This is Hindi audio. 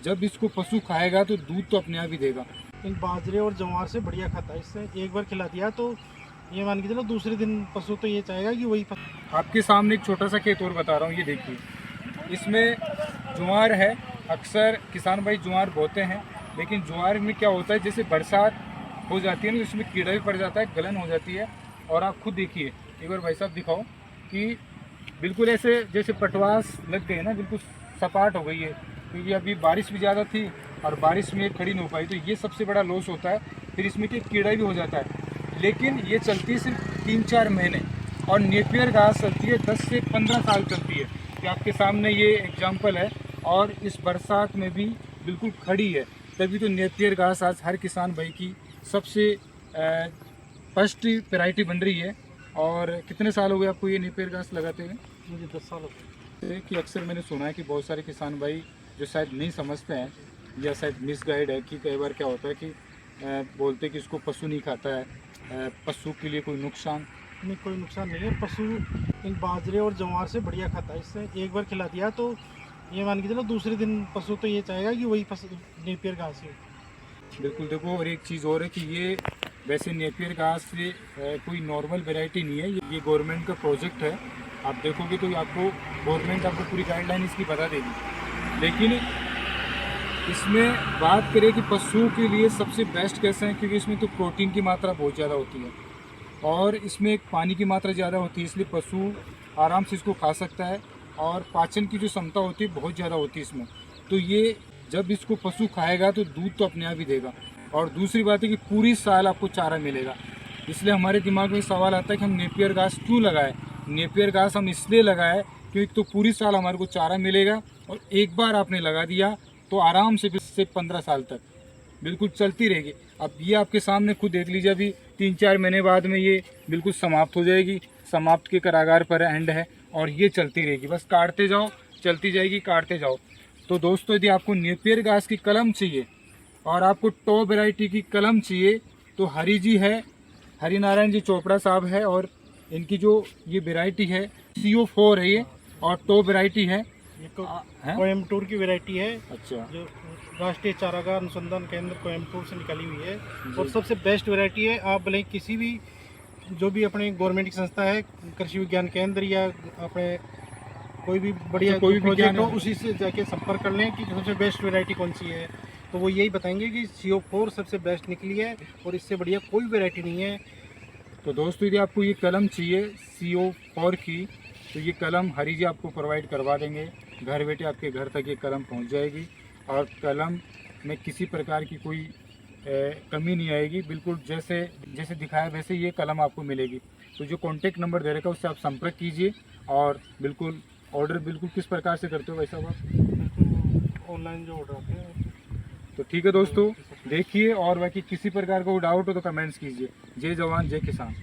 जब इसको पशु खाएगा तो दूध तो अपने आप ही देगा। इन बाजरे और ज्वार से बढ़िया खाता है। इससे एक बार खिला दिया तो ये मान के चलो दूसरे दिन पशु तो ये चाहेगा कि वही आपके सामने एक छोटा सा खेत और बता रहा हूँ, ये देखिए, इसमें ज्वार है। अक्सर किसान भाई ज्वार बोते हैं, लेकिन ज्वार में क्या होता है, जैसे बरसात हो जाती है ना, इसमें कीड़ा भी पड़ जाता है, गलन हो जाती है। और आप खुद देखिए, एक बार भाई साहब दिखाओ कि बिल्कुल ऐसे जैसे पटवास लग गए ना, बिल्कुल सपाट हो गई है, क्योंकि अभी बारिश भी ज़्यादा थी और बारिश में खड़ी नहीं हो पाई, तो ये सबसे बड़ा लॉस होता है। फिर इसमें कि कीड़ा भी हो जाता है, लेकिन ये चलती है सिर्फ 3-4 महीने, और नेपियर घास चलती है 10 से 15 साल चलती है। कि आपके सामने ये एग्जाम्पल है, और इस बरसात में भी बिल्कुल खड़ी है। तभी तो नेपियर घास आज हर किसान भाई की सबसे फर्स्ट वैरायटी बन रही है। और कितने साल हो गए आपको ये नेपियर घास लगाते हुए? मुझे 10 साल हो गए। कि अक्सर मैंने सुना है कि बहुत सारे किसान भाई जो शायद नहीं समझते हैं, या शायद मिसगाइड है, कि कई बार क्या होता है कि बोलते हैं कि इसको पशु नहीं खाता है, पशु के लिए कोई नुकसान नहीं, कोई नुकसान नहीं है। पशु इन बाजरे और ज्वार से बढ़िया खाता है। इससे एक बार खिला दिया तो ये मान के चलो दूसरे दिन पशु तो ये चाहेगा कि वही नेपियर घास है। बिल्कुल। देखो, और एक चीज़ और है कि ये वैसे नेपियर घास से कोई नॉर्मल वैरायटी नहीं है, ये गवर्नमेंट का प्रोजेक्ट है। आप देखोगे तो आपको गवर्नमेंट आपको पूरी गाइडलाइन इसकी बता देगी। लेकिन इसमें बात करें कि पशु के लिए सबसे बेस्ट कैसे हैं, क्योंकि इसमें तो प्रोटीन की मात्रा बहुत ज़्यादा होती है, और इसमें पानी की मात्रा ज़्यादा होती है, इसलिए पशु आराम से इसको खा सकता है। और पाचन की जो क्षमता होती है बहुत ज़्यादा होती है इसमें। तो ये जब इसको पशु खाएगा तो दूध तो अपने आप ही देगा। और दूसरी बात है कि पूरी साल आपको चारा मिलेगा। इसलिए हमारे दिमाग में सवाल आता है कि हम नेपियर घास क्यों लगाएं। नेपियर घास हम इसलिए लगाएं क्योंकि तो पूरी साल हमारे को चारा मिलेगा, और एक बार आपने लगा दिया तो आराम से 15 साल तक बिल्कुल चलती रहेगी। अब ये आपके सामने खुद देख लीजिए, अभी 3-4 महीने बाद में ये बिल्कुल समाप्त हो जाएगी, समाप्त के कगार पर एंड है, और ये चलती रहेगी, बस काटते जाओ, चलती जाएगी, काटते जाओ। तो दोस्तों, यदि आपको नेपियर घास की कलम चाहिए और आपको टॉप वैरायटी की कलम चाहिए, तो हरी जी है, हरि नारायण जी चोपड़ा साहब है, और इनकी जो ये वैरायटी है CO4 है ये, और टॉप वैरायटी है। ये कोयम्बटूर की वैरायटी है। अच्छा। जो राष्ट्रीय चारागाह अनुसंधान केंद्र कोयम्बटूर से निकाली हुई है, और सबसे बेस्ट वैरायटी है। आप भले किसी भी जो भी अपने गवर्नमेंट की संस्था है, कृषि विज्ञान केंद्र, या अपने कोई भी बढ़िया कोई प्रोजेक्ट हो, उसी से जाके संपर्क कर लें कि सबसे बेस्ट वैरायटी कौन सी है, तो वो यही बताएंगे कि CO4 सबसे बेस्ट निकली है, और इससे बढ़िया कोई वैरायटी नहीं है। तो दोस्तों, यदि आपको ये कलम चाहिए CO4 की, तो ये कलम हरी जी आपको प्रोवाइड करवा देंगे। घर बैठे आपके घर तक ये कलम पहुंच जाएगी, और कलम में किसी प्रकार की कोई कमी नहीं आएगी। बिल्कुल जैसे जैसे दिखाया वैसे ये कलम आपको मिलेगी। तो जो कॉन्टेक्ट नंबर दे रखा है उससे आप संपर्क कीजिए, और बिल्कुल ऑर्डर बिल्कुल किस प्रकार से करते हो वैसा आप ऑनलाइन जो ऑर्डर आते हैं। तो ठीक है दोस्तों, देखिए, और बाकी किसी प्रकार का कोई डाउट हो तो कमेंट्स कीजिए। जय जवान जय किसान।